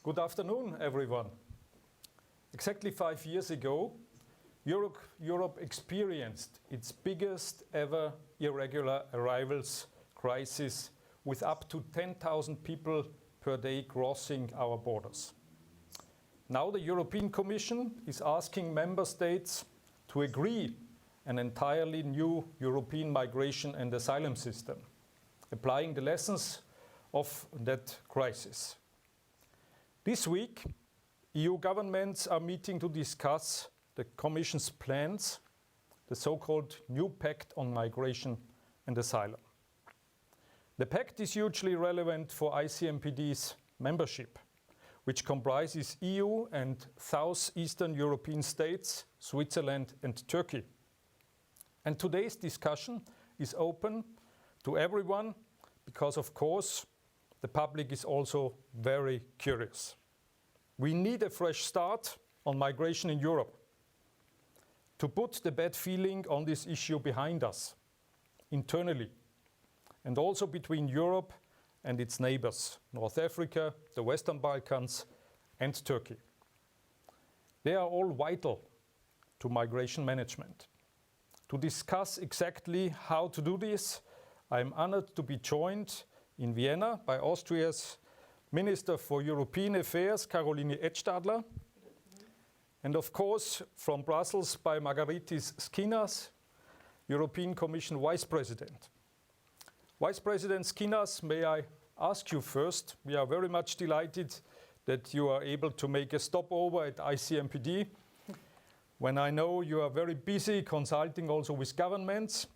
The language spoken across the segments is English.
Good afternoon, everyone. Exactly 5 years ago, Europe experienced its biggest ever irregular arrivals crisis with up to 10,000 people per day crossing our borders. Now the European Commission is asking member states to agree an entirely new European migration and asylum system, applying the lessons of that crisis. This week, EU governments are meeting to discuss the Commission's plans, the so-called new Pact on Migration and Asylum. The Pact is hugely relevant for ICMPD's membership, which comprises EU and Southeastern European states, Switzerland and Turkey. And today's discussion is open to everyone because, of course, the public is also very curious. We need a fresh start on migration in Europe to put the bad feeling on this issue behind us, internally, and also between Europe and its neighbors, North Africa, the Western Balkans, and Turkey. They are all vital to migration management. To discuss exactly how to do this, I am honored to be joined in Vienna by Austria's Minister for European Affairs, Karoline Edstadler, and of course from Brussels by Margaritis Schinas, European Commission Vice President. Vice President Schinas, may I ask you first, we are very much delighted that you are able to make a stopover at ICMPD, when I know you are very busy consulting also with governments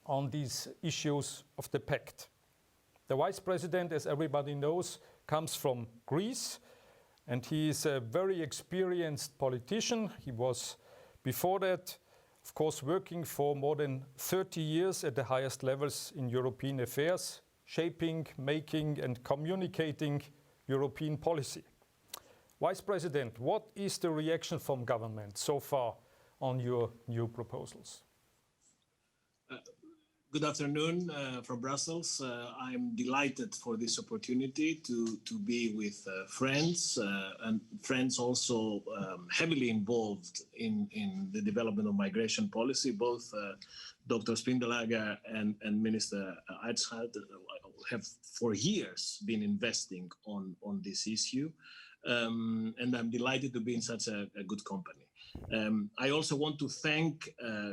on these issues of the Pact. The Vice President, as everybody knows, comes from Greece, and he is a very experienced politician. He was, before that, of course, working for more than 30 years at the highest levels in European affairs, shaping, making, and communicating European policy. Vice President, what is the reaction from government so far on your new proposals? Good afternoon from Brussels. I'm delighted for this opportunity to be with friends and friends also heavily involved in the development of migration policy. Both Dr. Spindelegger and Minister Edtstadler have for years been investing on this issue. And I'm delighted to be in such a good company. I also want to thank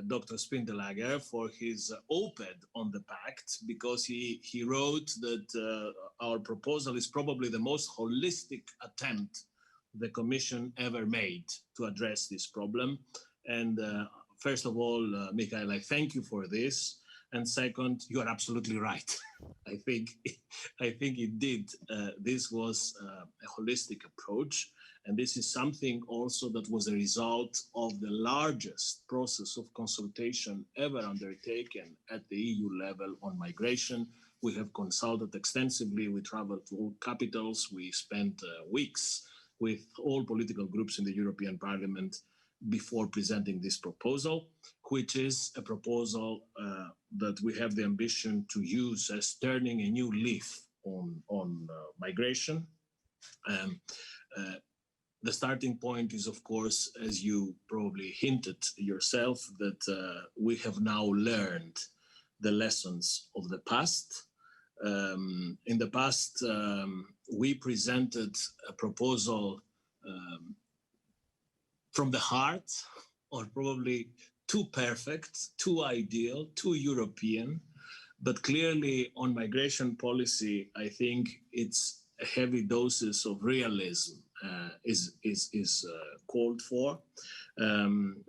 Dr. Spindelegger for his op-ed on the Pact, because he wrote that our proposal is probably the most holistic attempt the Commission ever made to address this problem. And first of all, Michael, I thank you for this. And second, you are absolutely right. I think indeed this was a holistic approach. And this is something also that was a result of the largest process of consultation ever undertaken at the EU level on migration. We have consulted extensively. We traveled to all capitals. We spent weeks with all political groups in the European Parliament before presenting this proposal, which is a proposal that we have the ambition to use as turning a new leaf on migration. The starting point is, of course, as you probably hinted yourself, that we have now learned the lessons of the past. In the past, we presented a proposal from the heart, or probably too perfect, too ideal, too European. But clearly on migration policy, I think it's a heavy doses of realism is called for.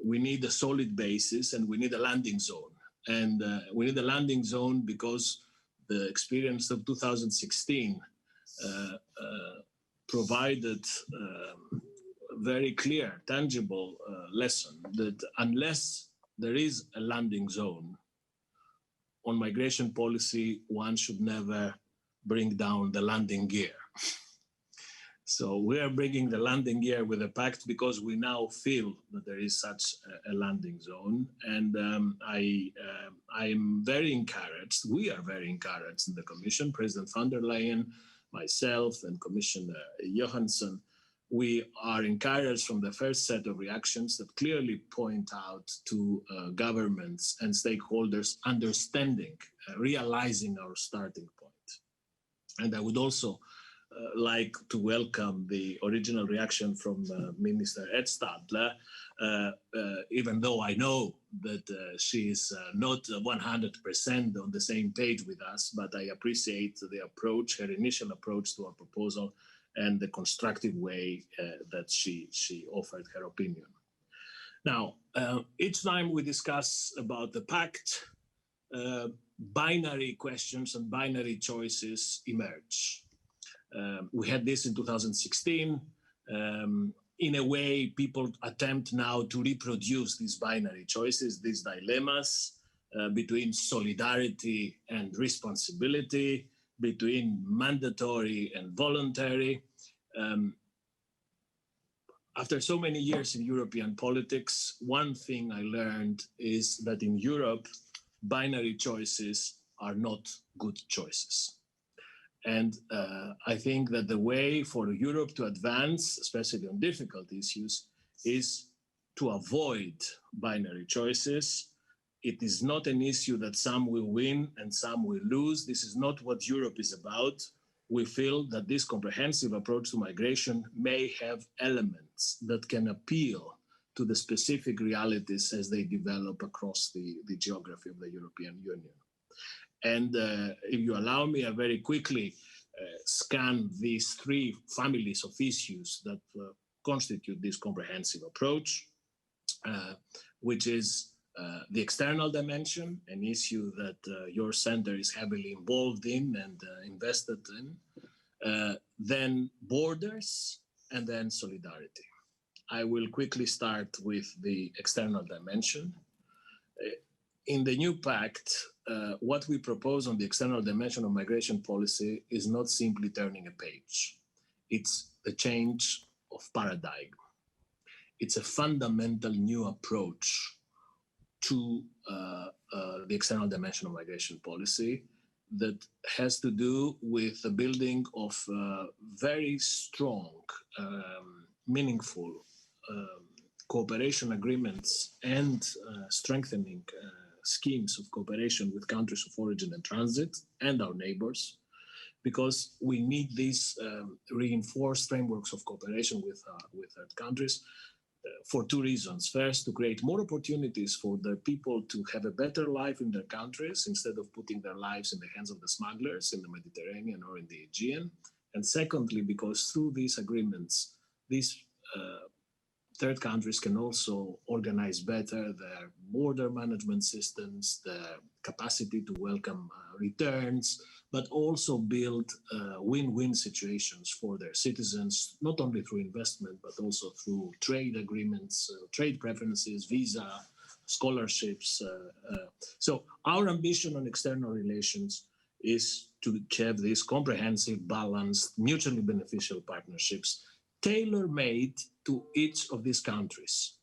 We need a solid basis and we need a landing zone. And we need a landing zone because the experience of 2016 provided very clear, tangible lesson that unless there is a landing zone on migration policy, one should never bring down the landing gear. So we are bringing the landing gear with the Pact because we now feel that there is such a landing zone. And I am very encouraged, we are very encouraged in the Commission, President von der Leyen, myself and Commissioner Johansson, we are encouraged from the first set of reactions that clearly point out to governments and stakeholders understanding, realizing our starting point. And I would also like to welcome the original reaction from Minister Edtstadler, even though I know that she is not 100% on the same page with us, but I appreciate the approach, her initial approach to our proposal, and the constructive way that she offered her opinion. Now, each time we discuss about the Pact, binary questions and binary choices emerge. We had this in 2016. In a way, people attempt now to reproduce these binary choices, these dilemmas between solidarity and responsibility, between mandatory and voluntary. After so many years in European politics, one thing I learned is that in Europe, binary choices are not good choices. And I think that the way for Europe to advance, especially on difficult issues, is to avoid binary choices. It is not an issue that some will win and some will lose. This is not what Europe is about. We feel that this comprehensive approach to migration may have elements that can appeal to the specific realities as they develop across the geography of the European Union. And if you allow me, I very quickly scan these three families of issues that constitute this comprehensive approach, which is the external dimension, an issue that your center is heavily involved in and invested in, then borders, and then solidarity. I will quickly start with the external dimension. In the new pact, what we propose on the external dimension of migration policy is not simply turning a page. It's a change of paradigm. It's a fundamental new approach to the external dimension of migration policy that has to do with the building of very strong, meaningful cooperation agreements and strengthening schemes of cooperation with countries of origin and transit and our neighbors, because we need these reinforced frameworks of cooperation with third countries for two reasons. First, to create more opportunities for the people to have a better life in their countries instead of putting their lives in the hands of the smugglers in the Mediterranean or in the Aegean. And secondly, because through these agreements, these third countries can also organize better their border management systems, their capacity to welcome returns, but also build win-win situations for their citizens, not only through investment, but also through trade agreements, trade preferences, visa, scholarships. So our ambition on external relations is to have these comprehensive, balanced, mutually beneficial partnerships tailor-made to each of these countries.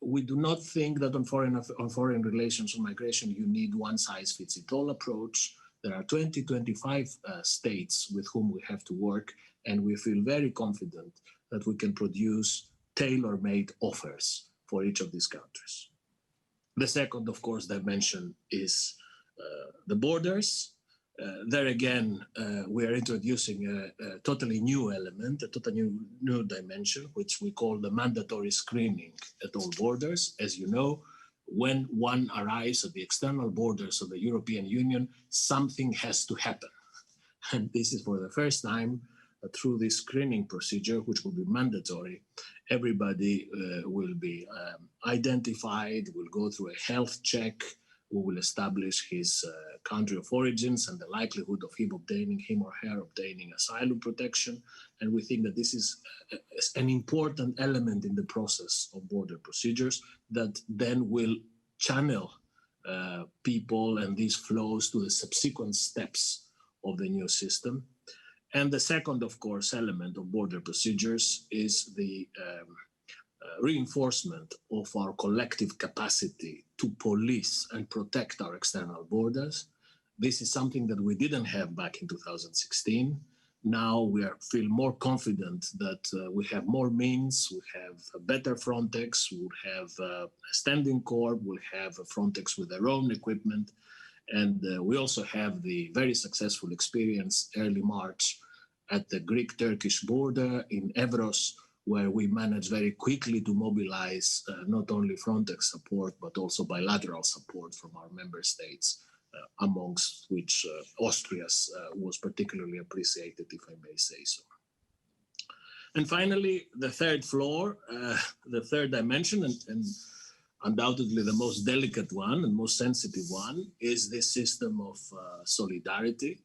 We do not think that on foreign relations or migration, you need one-size-fits-it-all approach. There are 25 states with whom we have to work, and we feel very confident that we can produce tailor-made offers for each of these countries. The second, of course, dimension is the borders. There again, we are introducing a totally new element, a totally new dimension, which we call the mandatory screening at all borders. As you know, when one arrives at the external borders of the European Union, something has to happen. And this is for the first time through this screening procedure, which will be mandatory. Everybody will be identified, will go through a health check, we will establish his country of origins and the likelihood of him or her obtaining asylum protection. And we think that this is an important element in the process of border procedures that then will channel people and these flows to the subsequent steps of the new system. And the second, of course, element of border procedures is the reinforcement of our collective capacity to police and protect our external borders. This is something that we didn't have back in 2016. Now we feel more confident that we have more means, we have a better Frontex, we'll have a standing corps, we'll have a Frontex with their own equipment. And we also have the very successful experience early March at the Greek-Turkish border in Evros, where we managed very quickly to mobilize not only Frontex support, but also bilateral support from our member states, amongst which Austria's was particularly appreciated, if I may say so. And finally, the third floor, the third dimension, and undoubtedly the most delicate one and most sensitive one, is this system of solidarity.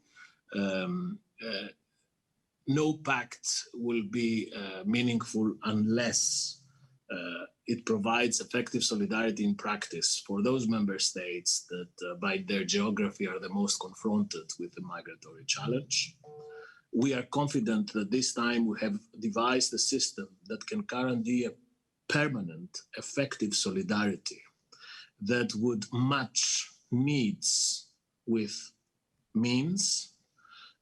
No pact will be meaningful unless it provides effective solidarity in practice for those member states that by their geography are the most confronted with the migratory challenge. We are confident that this time we have devised a system that can guarantee a permanent, effective solidarity that would match needs with means,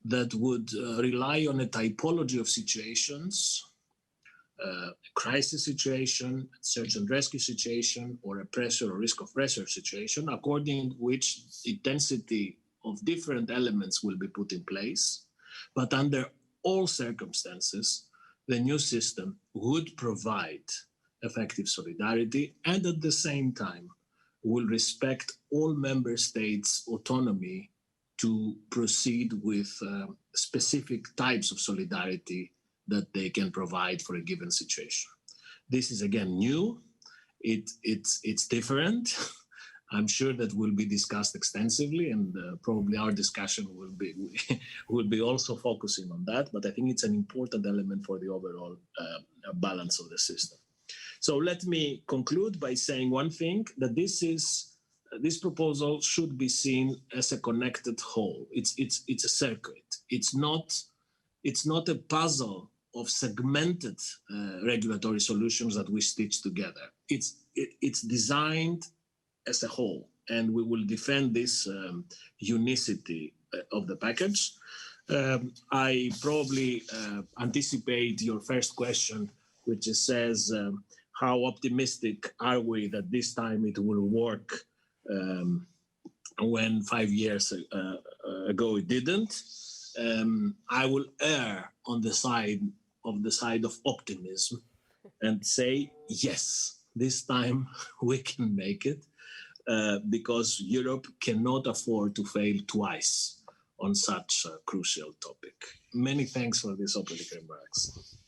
that would rely on a typology of situations, a crisis situation, search and rescue situation, or a pressure or risk of pressure situation, according to which intensity of different elements will be put in place. But under all circumstances, the new system would provide effective solidarity and at the same time will respect all member states' autonomy to proceed with specific types of solidarity that they can provide for a given situation. This is again new, it's different. I'm sure that will be discussed extensively, and probably our discussion will be also focusing on that, but I think it's an important element for the overall balance of the system. So let me conclude by saying one thing, that this proposal should be seen as a connected whole. It's a circuit. It's not a puzzle of segmented regulatory solutions that we stitch together. It's designed as a whole, and we will defend this unicity of the package. I probably anticipate your first question, which says, how optimistic are we that this time it will work when 5 years ago it didn't? I will err on the side of optimism and say, yes, this time we can make it, because Europe cannot afford to fail twice on such a crucial topic. Many thanks for these opening remarks.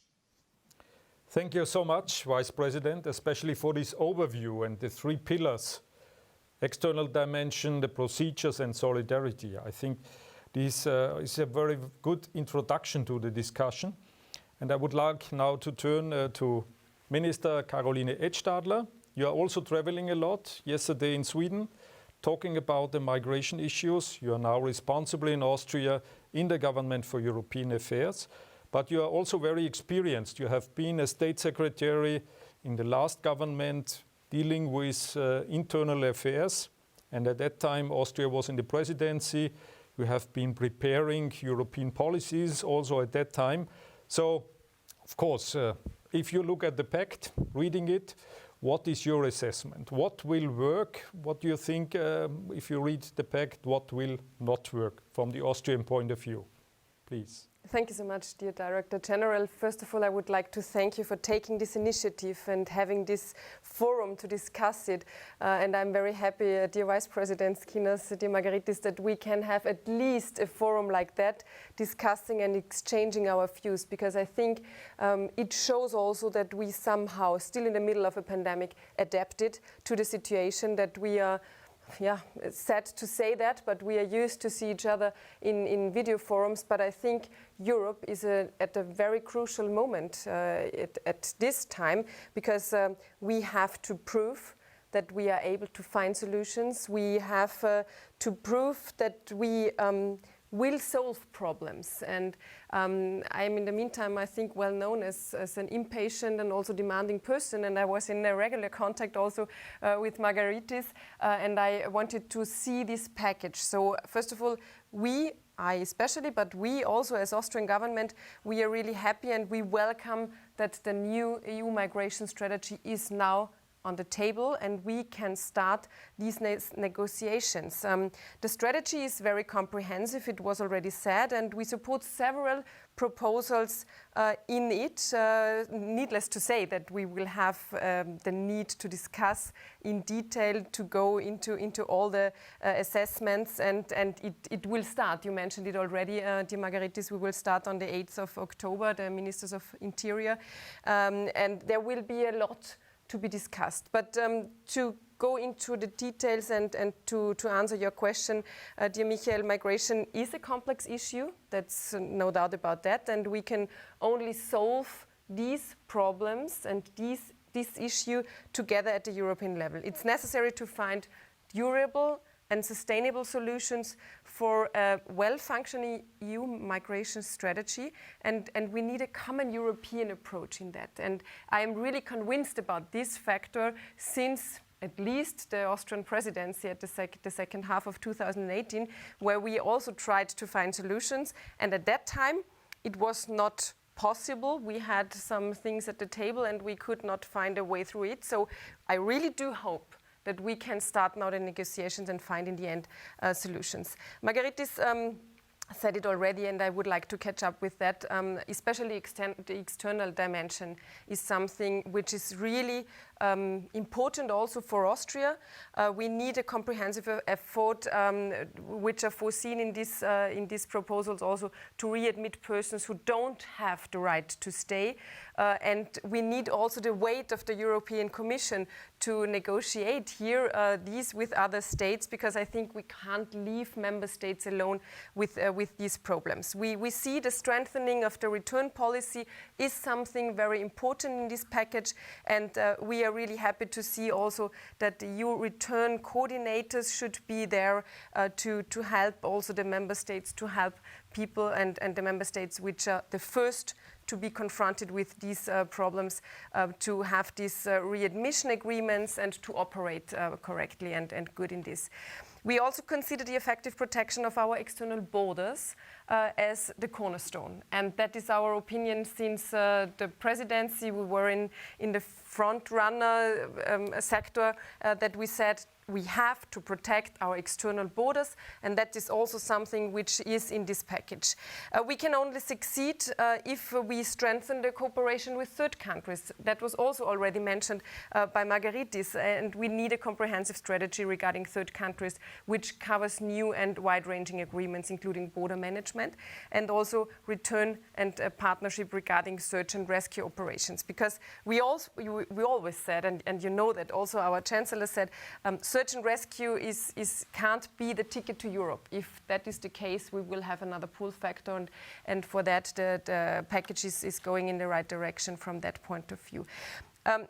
Thank you so much, Vice President, especially for this overview and the three pillars: external dimension, the procedures, and solidarity. I think this is a very good introduction to the discussion. And I would like now to turn to Minister Karoline Edstadler. You are also traveling a lot, yesterday in Sweden, talking about the migration issues. You are now responsible in Austria in the Government for European Affairs. But you are also very experienced. You have been a state secretary in the last government dealing with internal affairs. And at that time, Austria was in the presidency. You have been preparing European policies also at that time. So, of course, if you look at the Pact, reading it, what is your assessment? What will work? What do you think, if you read the Pact, what will not work from the Austrian point of view? Please. Thank you so much, dear Director General. First of all, I would like to thank you for taking this initiative and having this forum to discuss it. And I'm very happy, dear Vice President Schinas, dear Margaritis, that we can have at least a forum like that, discussing and exchanging our views, because I think it shows also that we somehow, still in the middle of a pandemic, adapted to the situation, that we are it's sad to say that, but we are used to see each other in video forums. But I think Europe is at a very crucial moment at this time, because we have to prove that we are able to find solutions. We have to prove that we will solve problems. And I'm in the meantime, I think, well known as an impatient and also demanding person. And I was in a regular contact also with Margaritis, and I wanted to see this package. So first of all, I especially, but we also as Austrian government, we are really happy and we welcome that the new EU migration strategy is now on the table and we can start these negotiations. The strategy is very comprehensive, it was already said, and we support several proposals in it. Needless to say that we will have the need to discuss in detail, to go into all the assessments, and it will start. You mentioned it already, dear Margaritis, we will start on the 8th of October, the Ministers of Interior, and there will be a lot to be discussed. But to go into the details and to answer your question, dear Michael, migration is a complex issue, that's no doubt about that, and we can only solve these problems and this issue together at the European level. It's necessary to find durable and sustainable solutions for a well-functioning EU migration strategy, and we need a common European approach in that. And I am really convinced about this factor since at least the Austrian presidency at the second half of 2018, where we also tried to find solutions, and at that time it was not possible. We had some things at the table and we could not find a way through it. So I really do hope that we can start now the negotiations and find in the end solutions. Margaritis said it already, and I would like to catch up with that. Especially the external dimension is something which is really important also for Austria. We need a comprehensive effort, which are foreseen in these proposals also, to readmit persons who don't have the right to stay. And we need also the weight of the European Commission to negotiate here these with other states, because I think we can't leave member states alone with these problems. We see the strengthening of the return policy is something very important in this package, and we are really happy to see also that the EU return coordinators should be there to help also the member states, to help people and the member states which are the first to be confronted with these problems, to have these readmission agreements and to operate correctly and good in this. We also consider the effective protection of our external borders as the cornerstone. And that is our opinion since the presidency. We were in the front runner sector that we said we have to protect our external borders, and that is also something which is in this package. We can only succeed if we strengthen the cooperation with third countries. That was also already mentioned by Margaritis, and we need a comprehensive strategy regarding third countries which covers new and wide-ranging agreements, including border management, and also return and partnership regarding search and rescue operations. Because we always said, and you know that also our Chancellor said, search and rescue can't be the ticket to Europe. If that is the case, we will have another pull factor, and for that the package is going in the right direction from that point of view.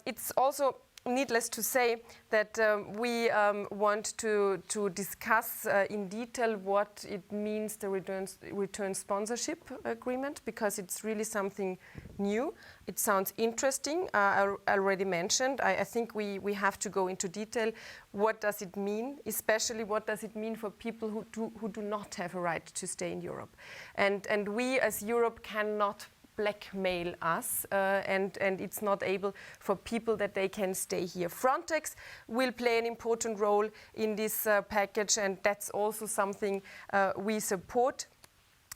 It's also needless to say that we want to discuss in detail what it means, the return sponsorship agreement, because it's really something new. It sounds interesting. I already mentioned. I think we have to go into detail. What does it mean? Especially what does it mean for people who do not have a right to stay in Europe? And we as Europe cannot blackmail us, and it's not able for people that they can stay here. Frontex will play an important role in this package, and that's also something we support.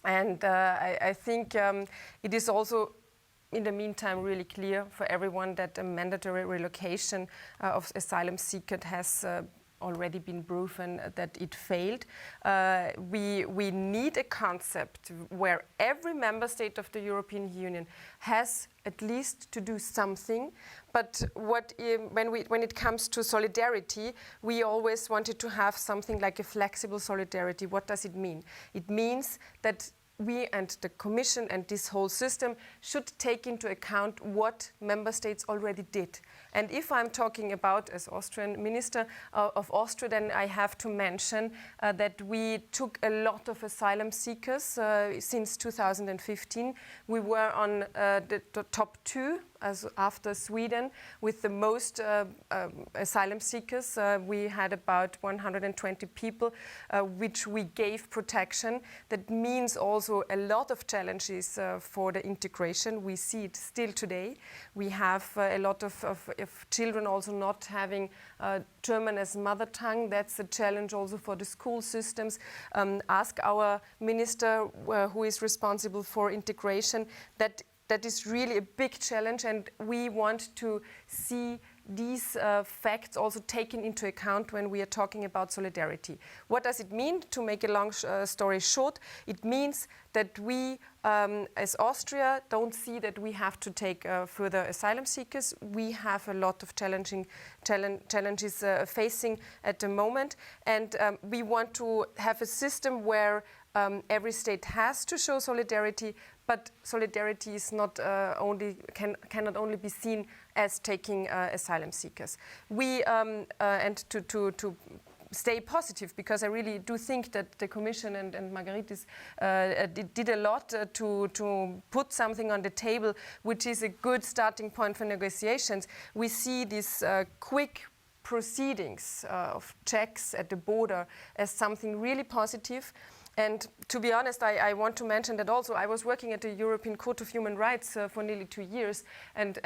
And I think it is also in the meantime really clear for everyone that a mandatory relocation of asylum seekers has already been proven that it failed. We need a concept where every member state of the European Union has at least to do something. But when it comes to solidarity, we always wanted to have something like a flexible solidarity. What does it mean? It means that we and the Commission and this whole system should take into account what member states already did. And if I'm talking about, as Austrian Minister of Austria, then I have to mention that we took a lot of asylum seekers since 2015. We were on the top 2 as after Sweden with the most asylum seekers. We had about 120 people which we gave protection. That means also a lot of challenges for the integration. We see it still today. We have a lot of children also not having German as mother tongue. That's a challenge also for the school systems. Ask our minister who is responsible for integration. That is really a big challenge, and we want to see these facts also taken into account when we are talking about solidarity. What does it mean? To make a long story short, it means that we, as Austria, don't see that we have to take further asylum seekers. We have a lot of challenges facing at the moment, and we want to have a system where every state has to show solidarity, but solidarity is not cannot only be seen as taking asylum seekers. We and to stay positive, because I really do think that the Commission and Margaritis did a lot to put something on the table, which is a good starting point for negotiations. We see these quick proceedings of checks at the border as something really positive. And to be honest, I want to mention that also I was working at the European Court of Human Rights for nearly 2 years, and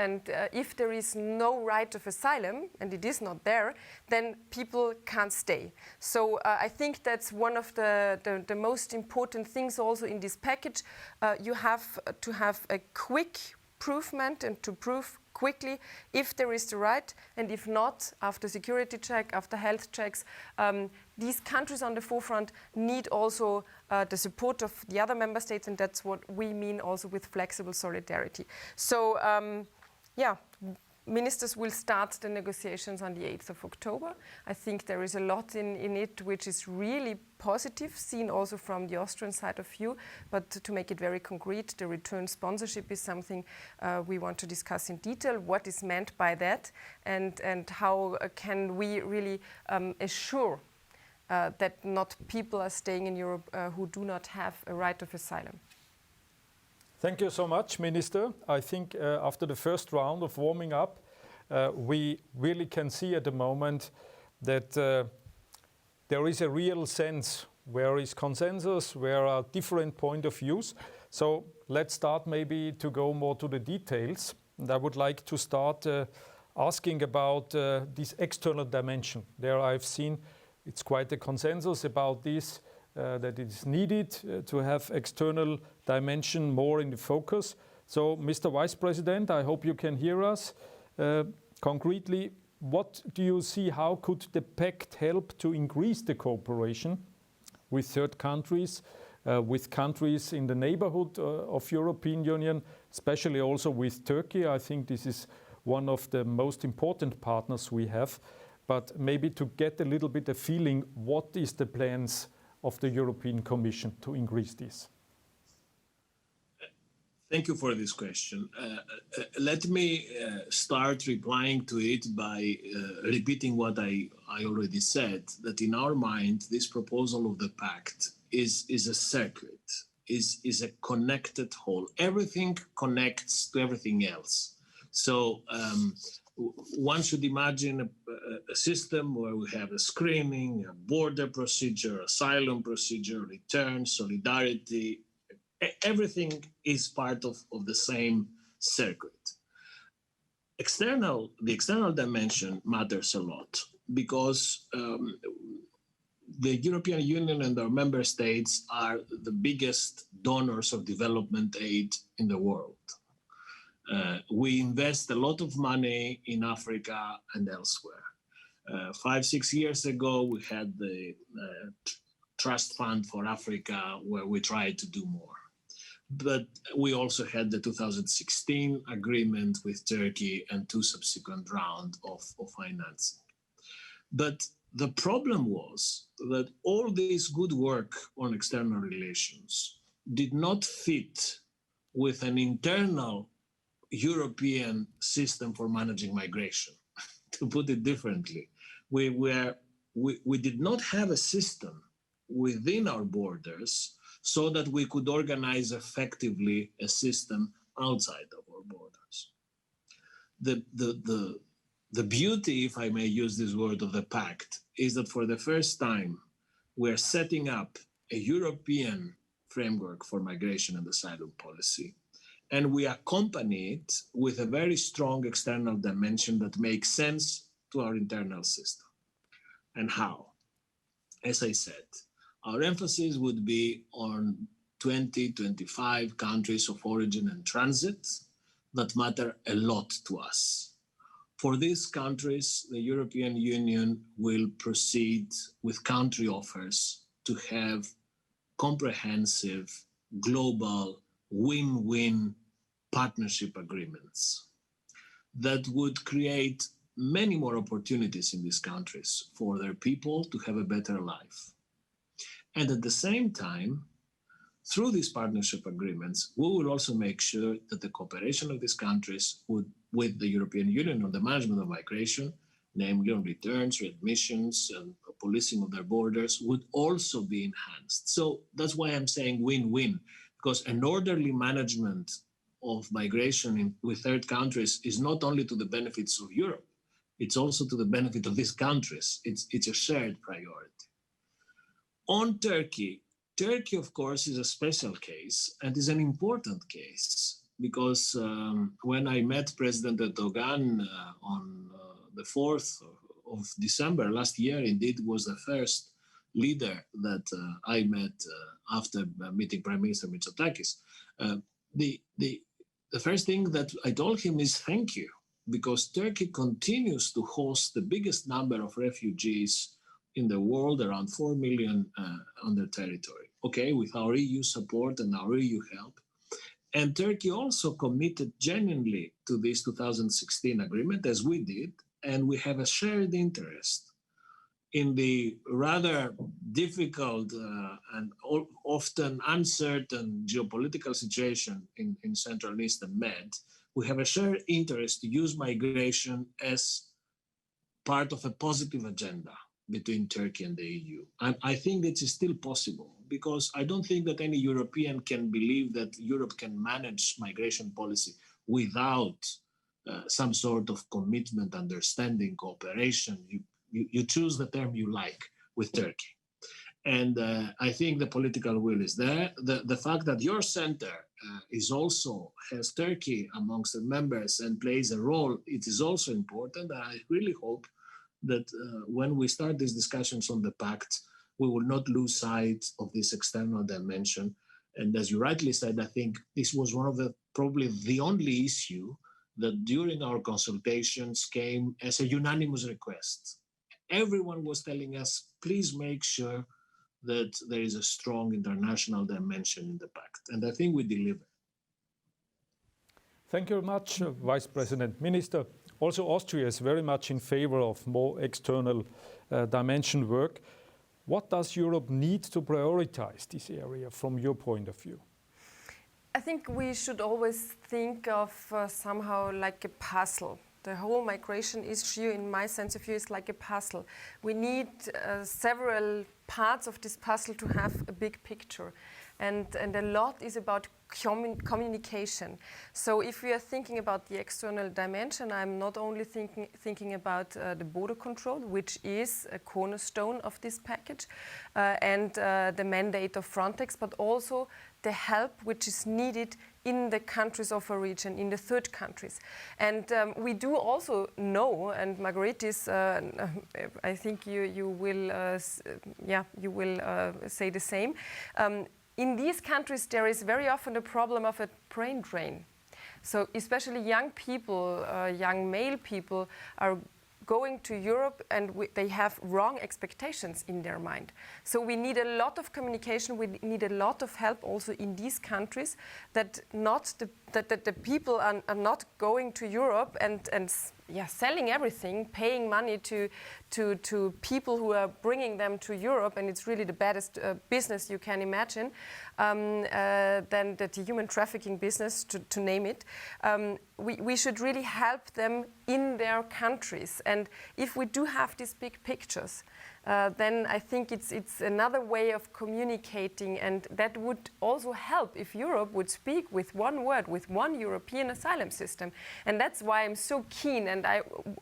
if there is no right of asylum, and it is not there, then people can't stay. So I think that's one of the most important things also in this package. You have to have a quick proofment and to prove quickly if there is the right, and if not, after security check, after health checks. These countries on the forefront need also the support of the other member states, and that's what we mean also with flexible solidarity. So, yeah, ministers will start the negotiations on the 8th of October. I think there is a lot in it which is really positive, seen also from the Austrian side of view. But to make it very concrete, the return sponsorship is something we want to discuss in detail, what is meant by that, and how can we really assure that not people are staying in Europe who do not have a right of asylum. Thank you so much, Minister. I think after the first round of warming up, we really can see at the moment that there is a real sense where is consensus, where are different point of views. So let's start maybe to go more to the details. And I would like to start asking about this external dimension. There I've seen it's quite a consensus about this, that it is needed to have external dimension more in the focus. So, Mr. Vice President, I hope you can hear us. Concretely, what do you see? How could the Pact help to increase the cooperation with third countries, with countries in the neighborhood of European Union, especially also with Turkey? I think this is one of the most important partners we have. But maybe to get a little bit of feeling, what is the plans of the European Commission to increase this? Thank you for this question. Let me start replying to it by repeating what I already said, that in our mind, this proposal of the Pact is a circuit, is a connected whole. Everything connects to everything else. So one should imagine a system where we have a screening, a border procedure, asylum procedure, return, solidarity. Everything is part of the same circuit. The external dimension matters a lot because the European Union and our member states are the biggest donors of development aid in the world. We invest a lot of money in Africa and elsewhere. 5-6 years ago, we had the Trust Fund for Africa, where we tried to do more. But we also had the 2016 agreement with Turkey and 2 subsequent rounds of financing. But the problem was that all this good work on external relations did not fit with an internal European system for managing migration. To put it differently, we did not have a system within our borders so that we could organize effectively a system outside of our borders. The beauty, if I may use this word, of the Pact is that for the first time, we're setting up a European framework for migration and asylum policy. And we accompany it with a very strong external dimension that makes sense to our internal system. And how? As I said, our emphasis would be on 25 countries of origin and transit that matter a lot to us. For these countries, the European Union will proceed with country offers to have comprehensive, global, win-win partnership agreements that would create many more opportunities in these countries for their people to have a better life. And at the same time, through these partnership agreements, we will also make sure that the cooperation of these countries with the European Union on the management of migration, namely on returns, readmissions, and policing of their borders, would also be enhanced. So that's why I'm saying win-win, because an orderly management of migration with third countries is not only to the benefits of Europe, it's also to the benefit of these countries. It's a shared priority. On Turkey, of course, is a special case and is an important case because when I met President Erdogan on the 4th of December last year, indeed was the first leader that I met after meeting Prime Minister Mitsotakis. The first thing that I told him is thank you, because Turkey continues to host the biggest number of refugees in the world, around 4 million on their territory. Okay, with our EU support and our EU help. And Turkey also committed genuinely to this 2016 agreement, as we did, and we have a shared interest in the rather difficult and often uncertain geopolitical situation in Central and Eastern Med. We have a shared interest to use migration as part of a positive agenda between Turkey and the EU. And I think this is still possible, because I don't think that any European can believe that Europe can manage migration policy without some sort of commitment, understanding, cooperation. You choose the term you like with Turkey. And I think the political will is there. The fact that your center has Turkey amongst the members and plays a role, it is also important. I really hope that when we start these discussions on the Pact, we will not lose sight of this external dimension. And as you rightly said, I think this was one of probably the only issue that during our consultations came as a unanimous request. Everyone was telling us, please make sure that there is a strong international dimension in the Pact. And I think we deliver. Thank you very much, Vice President. Minister, also Austria is very much in favor of more external dimension work. What does Europe need to prioritize this area from your point of view? I think we should always think of somehow like a puzzle. The whole migration issue, in my sense of view, is like a puzzle. We need several parts of this puzzle to have a big picture. And a lot is about communication. So if we are thinking about the external dimension, I'm not only thinking about the border control, which is a cornerstone of this package, and the mandate of Frontex, but also the help which is needed in the countries of origin, in the third countries. And we do also know, and Margaritis, I think you will say the same. In these countries, there is very often a problem of a brain drain. So especially young people, young male people are going to Europe and they have wrong expectations in their mind. So we need a lot of communication, we need a lot of help also in these countries, that not the that the people are not going to Europe and selling everything, paying money to people who are bringing them to Europe, and it's really the baddest business you can imagine, than the human trafficking business, to name it. We should really help them in their countries, and if we do have these big pictures, then I think it's another way of communicating, and that would also help if Europe would speak with one word, with one European asylum system. And that's why I'm so keen, and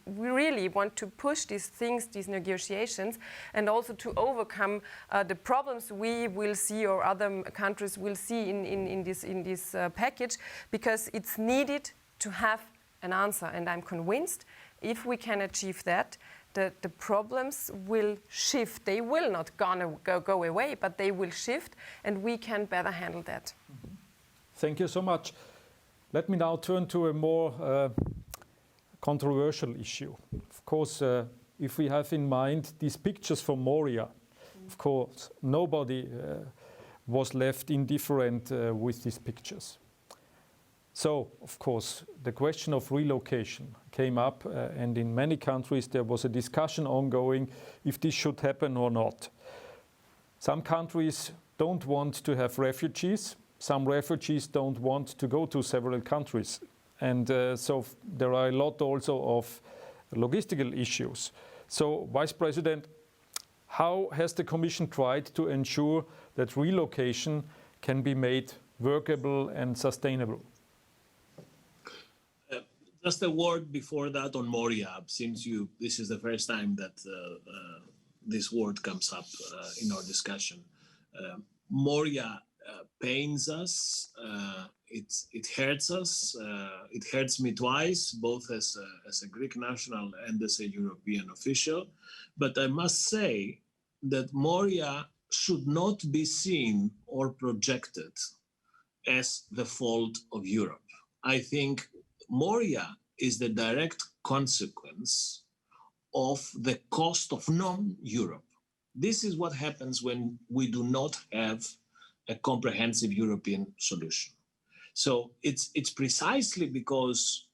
we really want to push these things, these negotiations, and also to overcome the problems we will see or other countries will see in this package, because it's needed to have an answer. And I'm convinced if we can achieve that, the problems will shift. They will not go away, but they will shift, and we can better handle that. Thank you so much. Let me now turn to a more controversial issue. Of course, if we have in mind these pictures from Moria, of course, nobody was left indifferent with these pictures. So, of course, the question of relocation came up, and in many countries there was a discussion ongoing if this should happen or not. Some countries don't want to have refugees. Some refugees don't want to go to several countries. And so there are a lot also of logistical issues. So, Vice President, how has the Commission tried to ensure that relocation can be made workable and sustainable? Just a word before that on Moria, since this is the first time that this word comes up in our discussion. Moria pains us, it hurts us, it hurts me twice, both as a Greek national and as a European official. But I must say that Moria should not be seen or projected as the fault of Europe. I think Moria is the direct consequence of the cost of non-Europe. This is what happens when we do not have a comprehensive European solution. So it's precisely because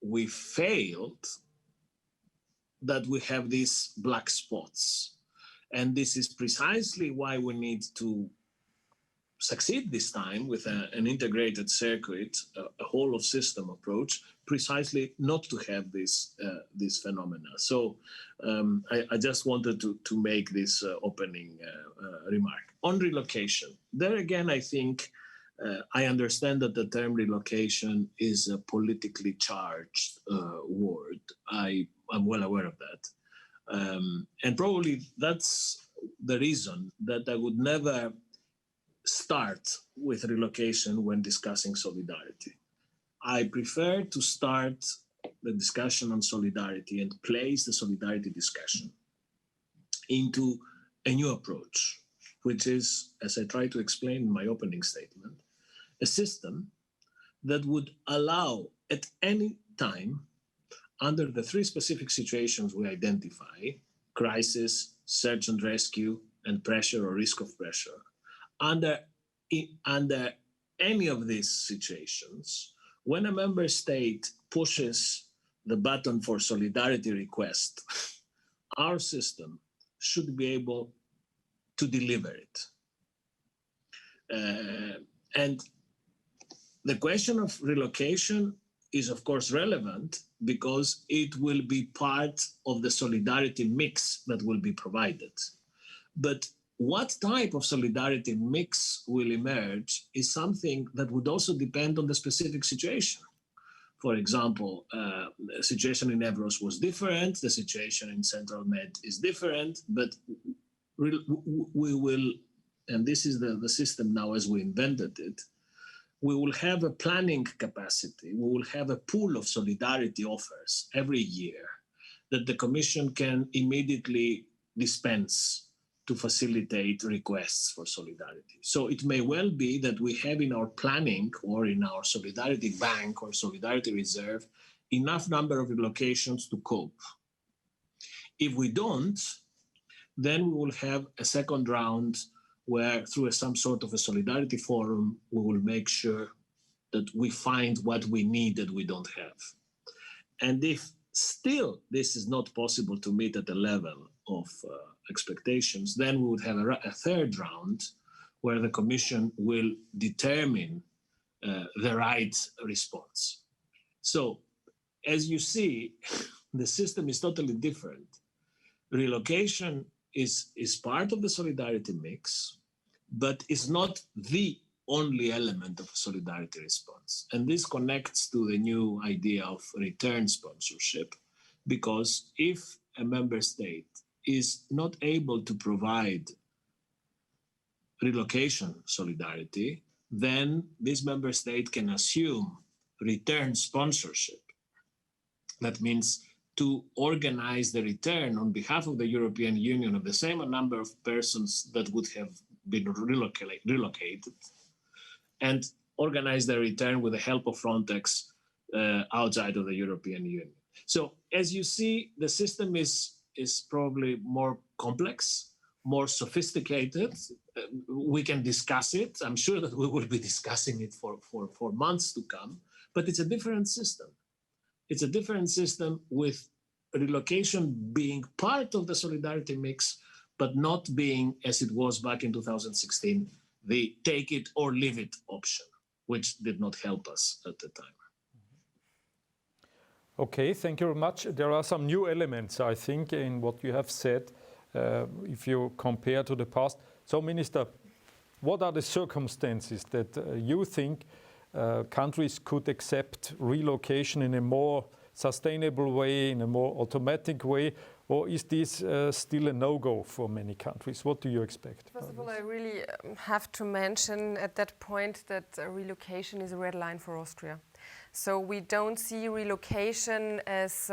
we failed that we have these black spots. And this is precisely why we need to succeed this time with an integrated circuit, a whole of system approach, precisely not to have this phenomena. So I just wanted to make this opening remark. On relocation, there again, I think I understand that the term relocation is a politically charged word. I'm well aware of that. And probably that's the reason that I would never start with relocation when discussing solidarity. I prefer to start the discussion on solidarity and place the solidarity discussion into a new approach, which is, as I try to explain in my opening statement, a system that would allow at any time, under the three specific situations we identify, crisis, search and rescue, and pressure or risk of pressure, under any of these situations, when a member state pushes the button for solidarity request, our system should be able to deliver it. And the question of relocation is, of course, relevant because it will be part of the solidarity mix that will be provided. But what type of solidarity mix will emerge is something that would also depend on the specific situation. For example, the situation in Evros was different, the situation in Central Med is different, but we will, and this is the system now as we invented it, we will have a planning capacity, we will have a pool of solidarity offers every year that the Commission can immediately dispense to facilitate requests for solidarity. So it may well be that we have in our planning or in our solidarity bank or solidarity reserve enough number of relocations to cope. If we don't, then we will have a second round where through some sort of a solidarity forum, we will make sure that we find what we need that we don't have. And if still this is not possible to meet at the level of expectations, then we would have a third round where the Commission will determine the right response. So, as you see, the system is totally different. Relocation is part of the solidarity mix, but is not the only element of solidarity response. And this connects to the new idea of return sponsorship, because if a member state is not able to provide relocation solidarity, then this member state can assume return sponsorship. That means to organize the return on behalf of the European Union of the same number of persons that would have been relocated, and organize the return with the help of Frontex outside of the European Union. So as you see, the system is probably more complex, more sophisticated. We can discuss it. I'm sure that we will be discussing it for months to come, but it's a different system. It's a different system with relocation being part of the solidarity mix, but not being, as it was back in 2016, the take it or leave it option, which did not help us at the time. Okay, thank you very much. There are some new elements, I think, in what you have said, if you compare to the past. So, Minister, what are the circumstances that you think countries could accept relocation in a more sustainable way, in a more automatic way, or is this still a no-go for many countries? What do you expect? First of all, I really have to mention at that point that relocation is a red line for Austria. So we don't see relocation as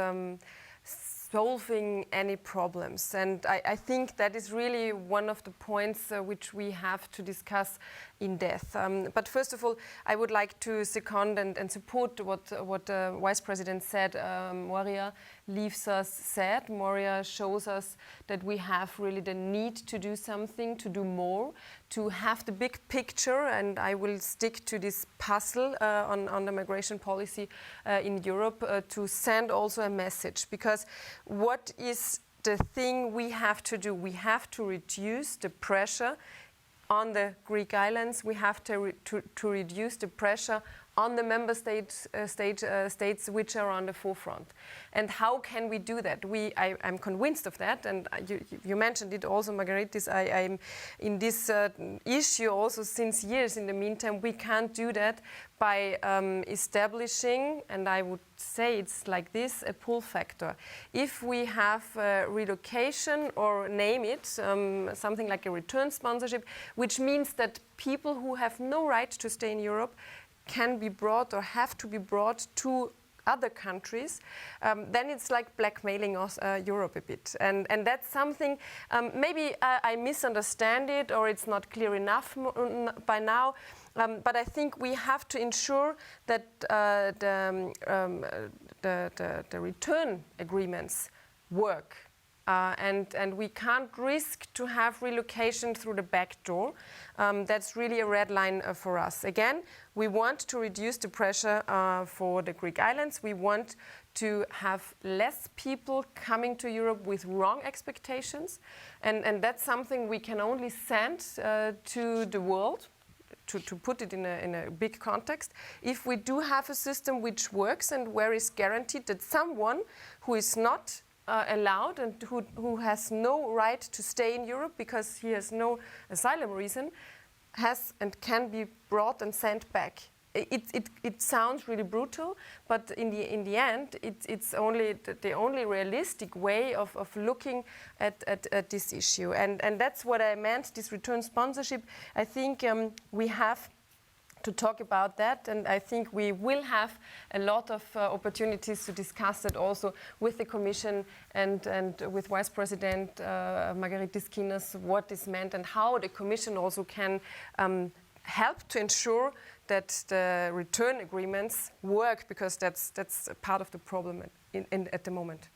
solving any problems. And I think that is really one of the points which we have to discuss in depth. But first of all, I would like to second and support what Vice President said. Moria leaves us sad. Moria shows us that we have really the need to do something, to do more, to have the big picture, and I will stick to this puzzle on the migration policy in Europe to send also a message. Because what is the thing we have to do? We have to reduce the pressure on the Greek islands. We have to reduce the pressure on the member states which are on the forefront. And how can we do that? I'm convinced of that, and you mentioned it also, Margaritis. I'm in this issue also since years. In the meantime, we can't do that by establishing, and I would say it's like this, a pull factor. If we have relocation, or name it, something like a return sponsorship, which means that people who have no right to stay in Europe can be brought or have to be brought to other countries, then it's like blackmailing us, Europe a bit. And that's something, maybe I misunderstand it, or it's not clear enough by now, but I think we have to ensure that the return agreements work. And we can't risk to have relocation through the back door. That's really a red line for us. Again, we want to reduce the pressure for the Greek islands. We want to have less people coming to Europe with wrong expectations. And that's something we can only send to the world, to put it in a big context, if we do have a system which works and where is guaranteed that someone who is not allowed and who has no right to stay in Europe because he has no asylum reason, has and can be brought and sent back. It sounds really brutal, but in the end, it's only the only realistic way of looking at this issue. And that's what I meant, this return sponsorship. I think we have to talk about that, and I think we will have a lot of opportunities to discuss it also with the Commission and with Vice President Margaritis Schinas, what is meant and how the Commission also can help to ensure that the return agreements work, because that's a part of the problem at the moment.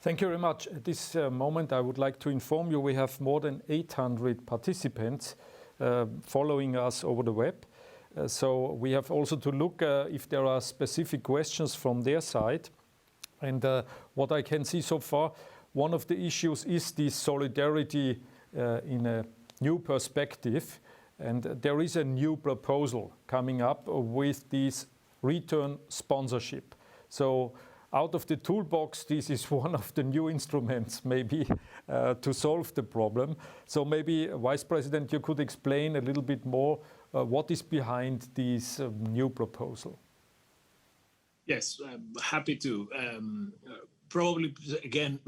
Thank you very much. At this moment, I would like to inform you we have more than 800 participants following us over the web. So we have also to look if there are specific questions from their side. And what I can see so far, one of the issues is this solidarity in a new perspective. And there is a new proposal coming up with this return sponsorship. So out of the toolbox, this is one of the new instruments maybe to solve the problem. So maybe, Vice President, you could explain a little bit more what is behind this new proposal. Yes, happy to. Probably, again,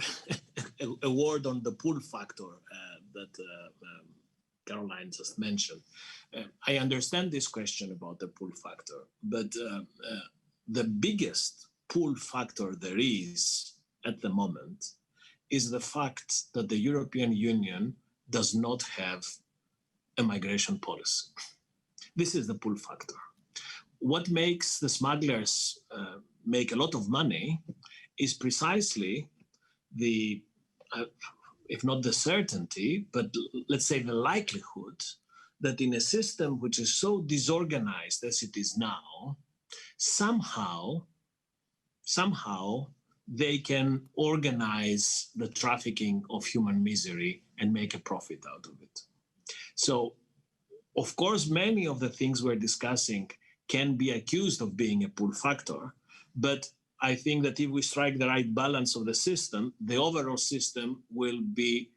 a word on the pull factor that Karoline just mentioned. I understand this question about the pull factor, but the biggest pull factor there is at the moment is the fact that the European Union does not have a migration policy. This is the pull factor. What makes the smugglers make a lot of money is precisely the, if not the certainty, but let's say the likelihood that in a system which is so disorganized as it is now, somehow they can organize the trafficking of human misery and make a profit out of it. So, of course, many of the things we're discussing can be accused of being a pull factor, but I think that if we strike the right balance of the system, the overall system will be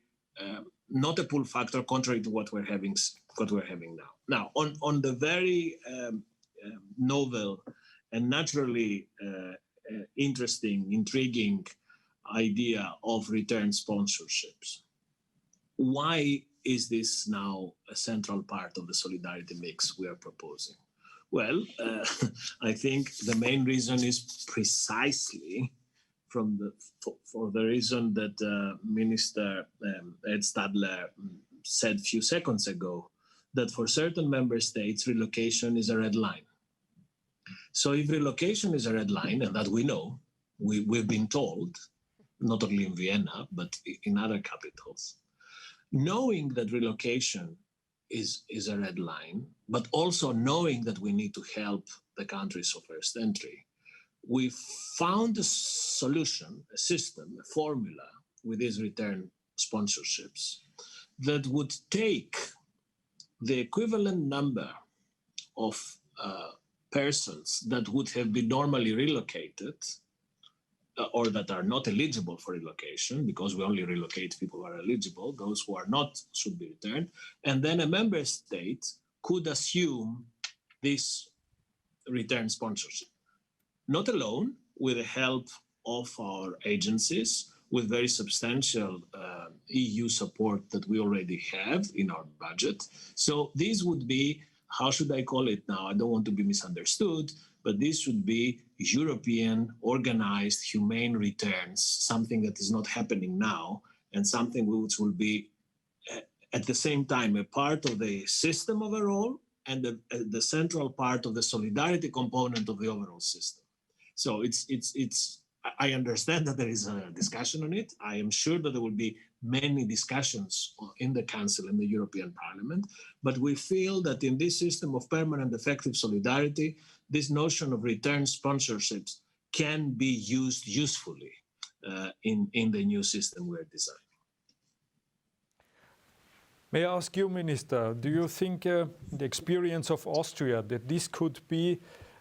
not a pull factor, contrary to what we're having now. Now, on the very novel and naturally interesting, intriguing idea of return sponsorships, why is this now a central part of the solidarity mix we are proposing? Well, I think the main reason is precisely for the reason that Minister Edtstadler said a few seconds ago, that for certain member states, relocation is a red line. So if relocation is a red line, and that we know, we've been told, not only in Vienna, but in other capitals, knowing that relocation is a red line, but also knowing that we need to help the countries of first entry, we found a solution, a system, a formula with these return sponsorships that would take the equivalent number of persons that would have been normally relocated or that are not eligible for relocation, because we only relocate people who are eligible, those who are not should be returned, and then a member state could assume this return sponsorship. Not alone, with the help of our agencies, with very substantial EU support that we already have in our budget. So this would be, how should I call it now? I don't want to be misunderstood, but this should be European, organized, humane returns, something that is not happening now, and something which will be at the same time a part of the system overall and the central part of the solidarity component of the overall system. So I understand that there is a discussion on it. I am sure that there will be many discussions in the Council and the European Parliament, but we feel that in this system of permanent effective solidarity, this notion of return sponsorships can be used usefully in the new system we're designing. May I ask you, Minister, do you think the experience of Austria, that this could be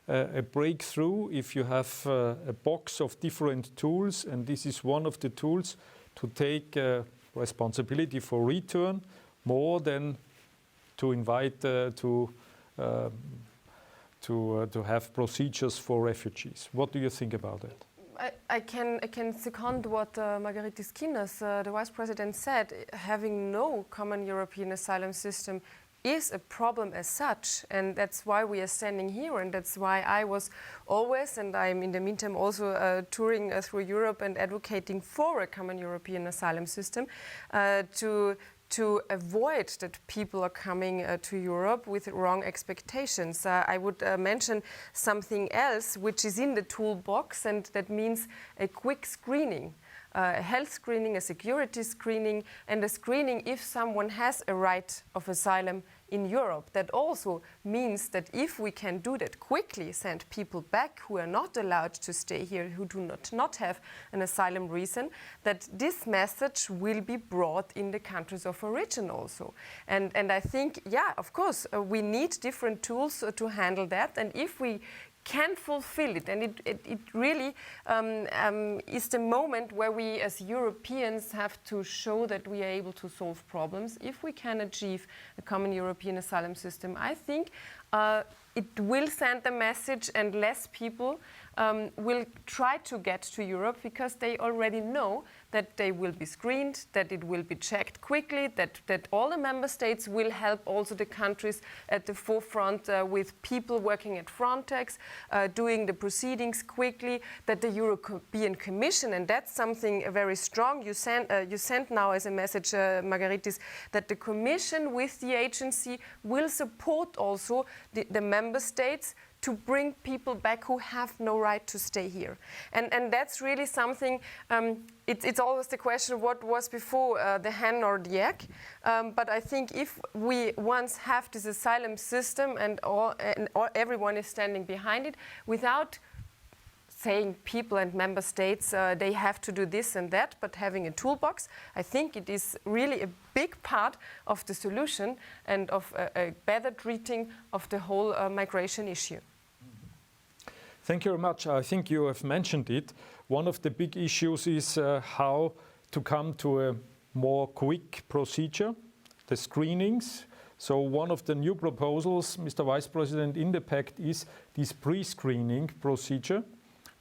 a breakthrough if you have a box of different tools, and this is one of the tools to take responsibility for return more than to invite to have procedures for refugees? What do you think about it? I can second what Margaritis Schinas, the Vice President, said. Having no common European asylum system is a problem as such, and that's why we are standing here, and that's why I was always, and I'm in the meantime also touring through Europe and advocating for a common European asylum system to avoid that people are coming to Europe with wrong expectations. I would mention something else which is in the toolbox, and that means a quick screening. A health screening, a security screening, and a screening if someone has a right of asylum in Europe. That also means that if we can do that quickly, send people back who are not allowed to stay here, who do not have an asylum reason, that this message will be brought in the countries of origin also. And I think, yeah, of course, we need different tools to handle that. And if we can fulfill it, and it really is the moment where we as Europeans have to show that we are able to solve problems. If we can achieve a common European asylum system, I think it will send a message, and less people will try to get to Europe because they already know that they will be screened, that it will be checked quickly, that all the member states will help also the countries at the forefront with people working at Frontex, doing the proceedings quickly, that the European Commission, and that's something very strong, you sent now as a message, Margaritis, that the Commission with the agency will support also the member states to bring people back who have no right to stay here. And that's really something, it's always the question, what was before, the hen or the egg? But I think if we once have this asylum system and everyone is standing behind it, without saying people and member states, they have to do this and that, but having a toolbox, I think it is really a big part of the solution and of a better treating of the whole migration issue. Thank you very much. I think you have mentioned it. One of the big issues is how to come to a more quick procedure, the screenings. So one of the new proposals, Mr. Vice President, in the Pact is this pre-screening procedure,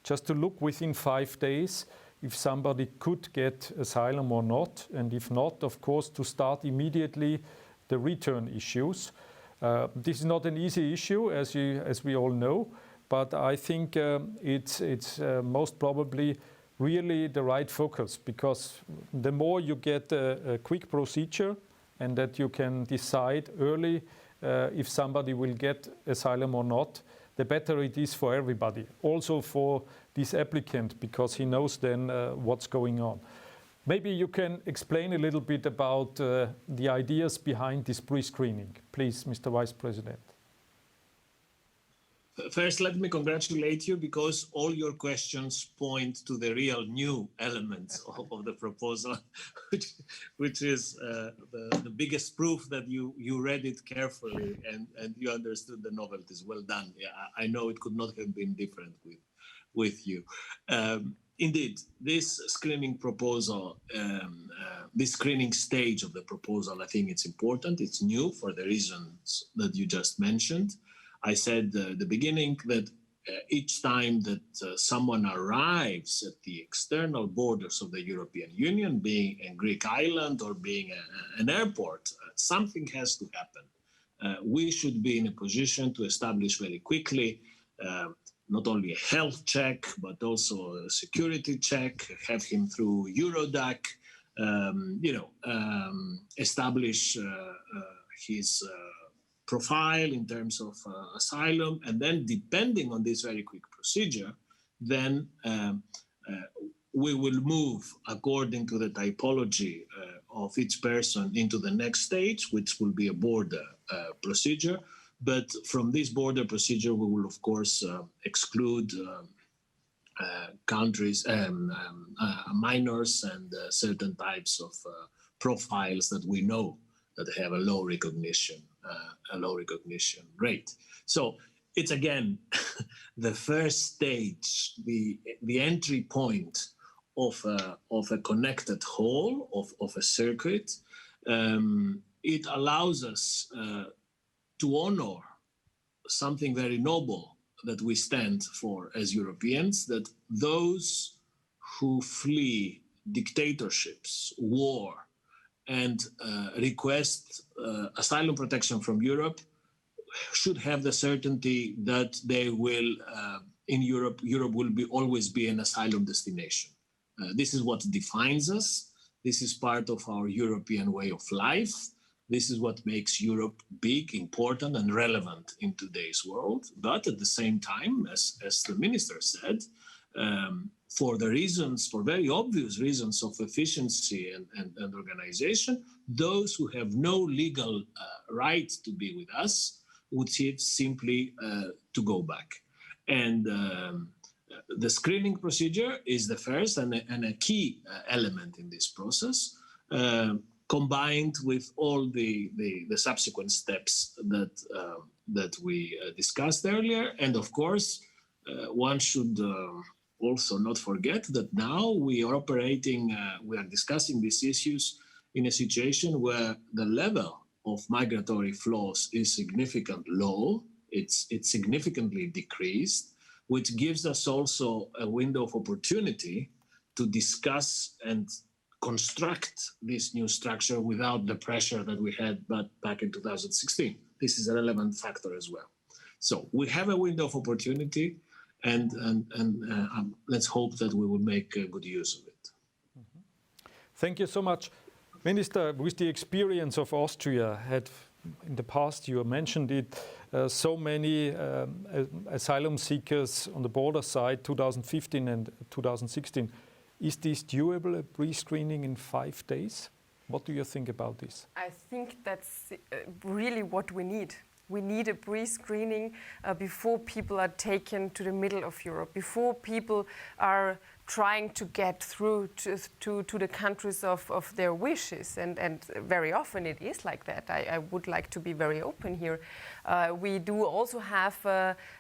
just to look within 5 days if somebody could get asylum or not, and if not, of course, to start immediately the return issues. This is not an easy issue, as we all know, but I think it's most probably really the right focus, because the more you get a quick procedure and that you can decide early if somebody will get asylum or not, the better it is for everybody. Also for this applicant, because he knows then what's going on. Maybe you can explain a little bit about the ideas behind this pre-screening. Please, Mr. Vice President. First, let me congratulate you, because all your questions point to the real new elements of the proposal, which is the biggest proof that you read it carefully and you understood the novelties. Well done. Yeah, I know it could not have been different with you. Indeed, this screening proposal, this screening stage of the proposal, I think it's important. It's new for the reasons that you just mentioned. I said at the beginning that each time that someone arrives at the external borders of the European Union, being a Greek island or being an airport, something has to happen. We should be in a position to establish very quickly not only a health check, but also a security check, have him through Eurodac, establish his profile in terms of asylum, and then depending on this very quick procedure, then we will move according to the typology of each person into the next stage, which will be a border procedure. But from this border procedure, we will of course exclude countries, minors, and certain types of profiles that we know that have a low recognition rate. So it's again the first stage, the entry point of a connected whole, of a circuit. It allows us to honor something very noble that we stand for as Europeans, that those who flee dictatorships, war, and request asylum protection from Europe should have the certainty that they will, in Europe will always be an asylum destination. This is what defines us. This is part of our European way of life. This is what makes Europe big, important, and relevant in today's world. But at the same time, as the minister said, for the reasons, for very obvious reasons of efficiency and organization, those who have no legal right to be with us would simply to go back. And the screening procedure is the first and a key element in this process, combined with all the subsequent steps that we discussed earlier. And of course, one should also not forget that now we are operating, we are discussing these issues in a situation where the level of migratory flows is significantly low. It's significantly decreased, which gives us also a window of opportunity to discuss and construct this new structure without the pressure that we had back in 2016. This is a relevant factor as well. So we have a window of opportunity, and let's hope that we will make good use of it. Thank you so much. Minister, with the experience of Austria, had in the past, you mentioned it, so many asylum seekers on the border side, 2015 and 2016. Is this doable, a pre-screening in 5 days? What do you think about this? I think that's really what we need. We need a pre-screening before people are taken to the middle of Europe, before people are trying to get through to the countries of their wishes. And very often it is like that. I would like to be very open here. We do also have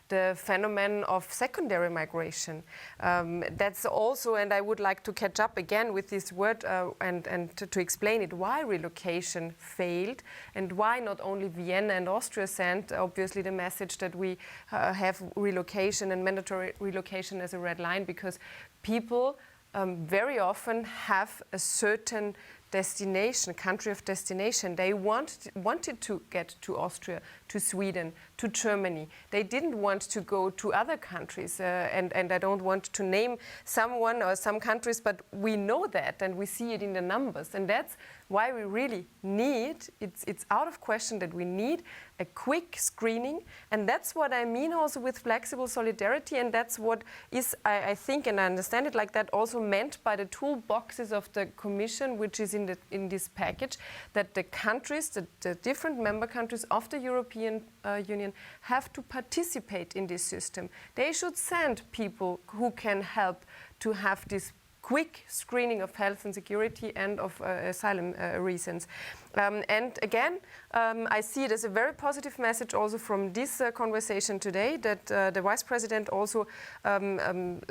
the phenomenon of secondary migration. That's also, and I would like to catch up again with this word and to explain it, why relocation failed and why not only Vienna and Austria sent obviously the message that we have relocation and mandatory relocation as a red line, because people very often have a certain destination, country of destination. They wanted to get to Austria, to Sweden, to Germany. They didn't want to go to other countries. And I don't want to name someone or some countries, but we know that and we see it in the numbers. And that's why we really need, it's out of question that we need a quick screening. And that's what I mean also with flexible solidarity. And that's what is, I think, and I understand it like that, also meant by the toolboxes of the Commission, which is in this package, that the countries, the different member countries of the European Union have to participate in this system. They should send people who can help to have this quick screening of health and security and of asylum reasons. And again, I see it as a very positive message also from this conversation today, that the Vice President also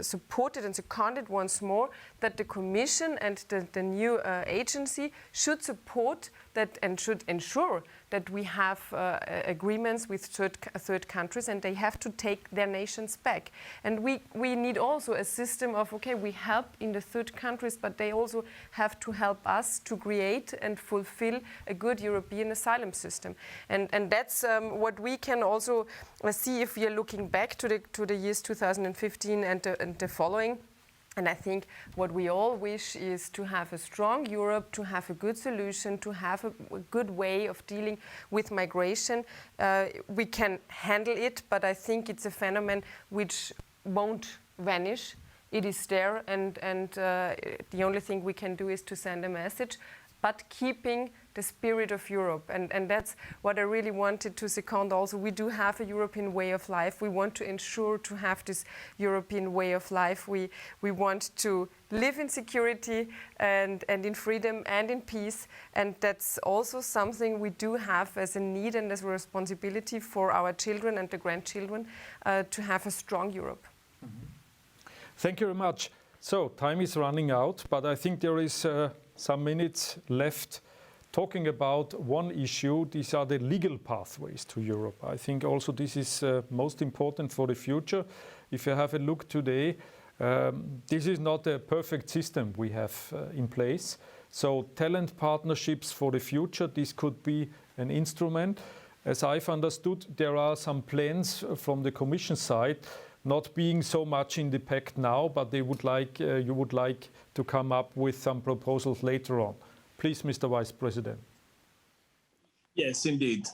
supported and seconded once more that the Commission and the new agency should support that and should ensure that we have agreements with third countries, and they have to take their nations back. And we need also a system of, okay, we help in the third countries, but they also have to help us to create and fulfill a good European asylum system. And that's what we can also see if we are looking back to the years 2015 and the following. And I think what we all wish is to have a strong Europe, to have a good solution, to have a good way of dealing with migration. We can handle it, but I think it's a phenomenon which won't vanish. It is there, and the only thing we can do is to send a message, but keeping the spirit of Europe. And that's what I really wanted to second also. We do have a European way of life. We want to ensure to have this European way of life. We want to live in security and in freedom and in peace. And that's also something we do have as a need and as a responsibility for our children and the grandchildren to have a strong Europe. Mm-hmm. Thank you very much. So time is running out, but I think there is some minutes left talking about one issue. These are the legal pathways to Europe. I think also this is most important for the future. If you have a look today, this is not a perfect system we have in place. So talent partnerships for the future, this could be an instrument. As I've understood, there are some plans from the Commission side, not being so much in the Pact now, but they would like, you would like to come up with some proposals later on. Please, Mr. Vice President. Yes, indeed.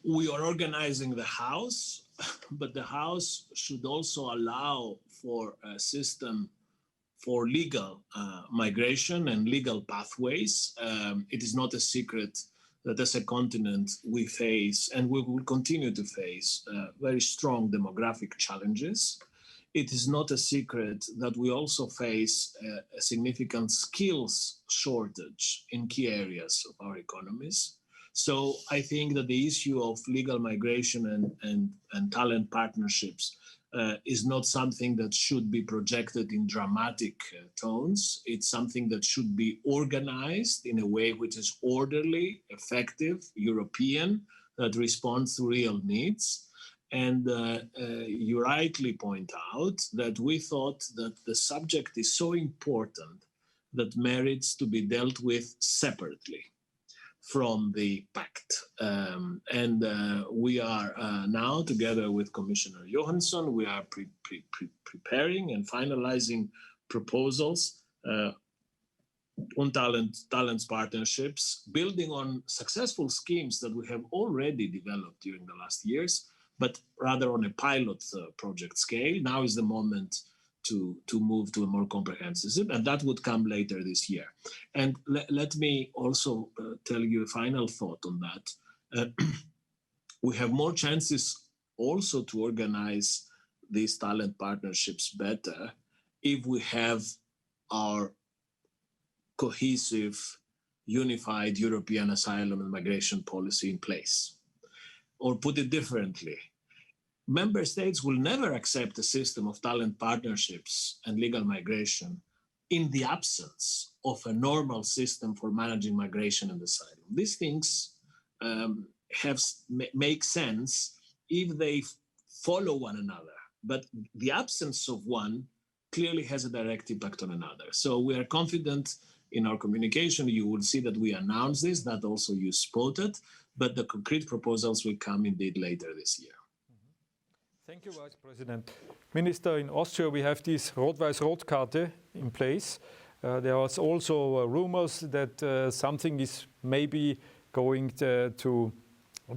We are organizing the House but the House should also allow for a system for legal migration and legal pathways. It is not a secret that as a continent we face, and we will continue to face, very strong demographic challenges. It is not a secret that we also face a significant skills shortage in key areas of our economies. So I think that the issue of legal migration and talent partnerships is not something that should be projected in dramatic tones. It's something that should be organized in a way which is orderly, effective, European, that responds to real needs. And you rightly point out that we thought that the subject is so important that merits to be dealt with separately from the Pact. We are now, together with Commissioner Johansson, we are preparing and finalizing proposals on talents partnerships, building on successful schemes that we have already developed during the last years, but rather on a pilot project scale. Now is the moment to move to a more comprehensive, and that would come later this year. And let me also tell you a final thought on that. We have more chances also to organize these talent partnerships better if we have our cohesive, unified European asylum and migration policy in place. Or put it differently, member states will never accept a system of talent partnerships and legal migration in the absence of a normal system for managing migration and asylum. These things make sense if they follow one another, but the absence of one clearly has a direct impact on another. So we are confident in our communication. You will see that we announce this, that also you spotted, but the concrete proposals will come indeed later this year. Thank you, Vice President. Minister, in Austria we have this Rot-Weiß-Rot-Karte in place. There are also rumors that something is maybe going to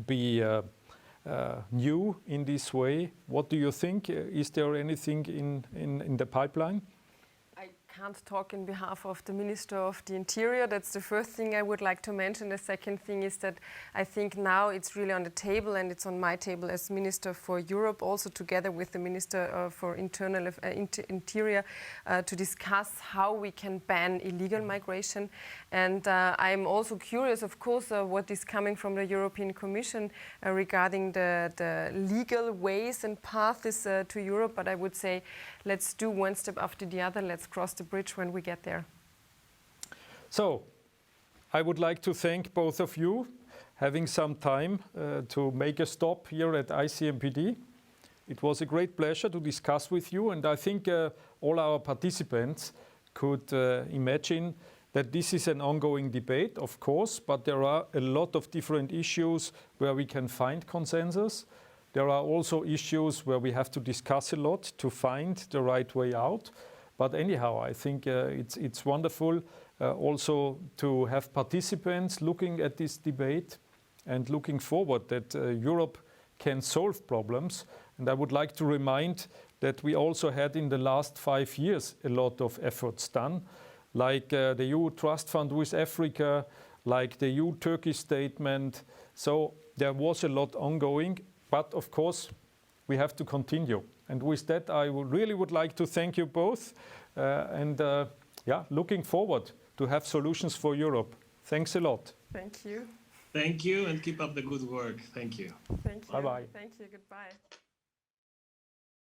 be new in this way. What do you think? Is there anything in the pipeline? I can't talk in behalf of the Minister of the Interior. That's the first thing I would like to mention. The second thing is that I think now it's really on the table, and it's on my table as Minister for Europe, also together with the Minister for Interior, to discuss how we can ban illegal migration. And I'm also curious, of course, what is coming from the European Commission regarding the legal ways and paths to Europe. But I would say, let's do one step after the other. Let's cross the bridge when we get there. So, I would like to thank both of you having some time to make a stop here at ICMPD. It was a great pleasure to discuss with you, and I think all our participants could imagine that this is an ongoing debate, of course, but there are a lot of different issues where we can find consensus. There are also issues where we have to discuss a lot to find the right way out. But anyhow, I think it's wonderful also to have participants looking at this debate and looking forward that Europe can solve problems. And I would like to remind that we also had in the last 5 years a lot of efforts done, like the EU Trust Fund with Africa, like the EU-Turkey statement. So there was a lot ongoing, but of course we have to continue. And with that, I really would like to thank you both looking forward to have solutions for Europe. Thanks a lot. Thank you. Thank you, and keep up the good work. Thank you. Thank you. Bye-bye. Thank you. Goodbye.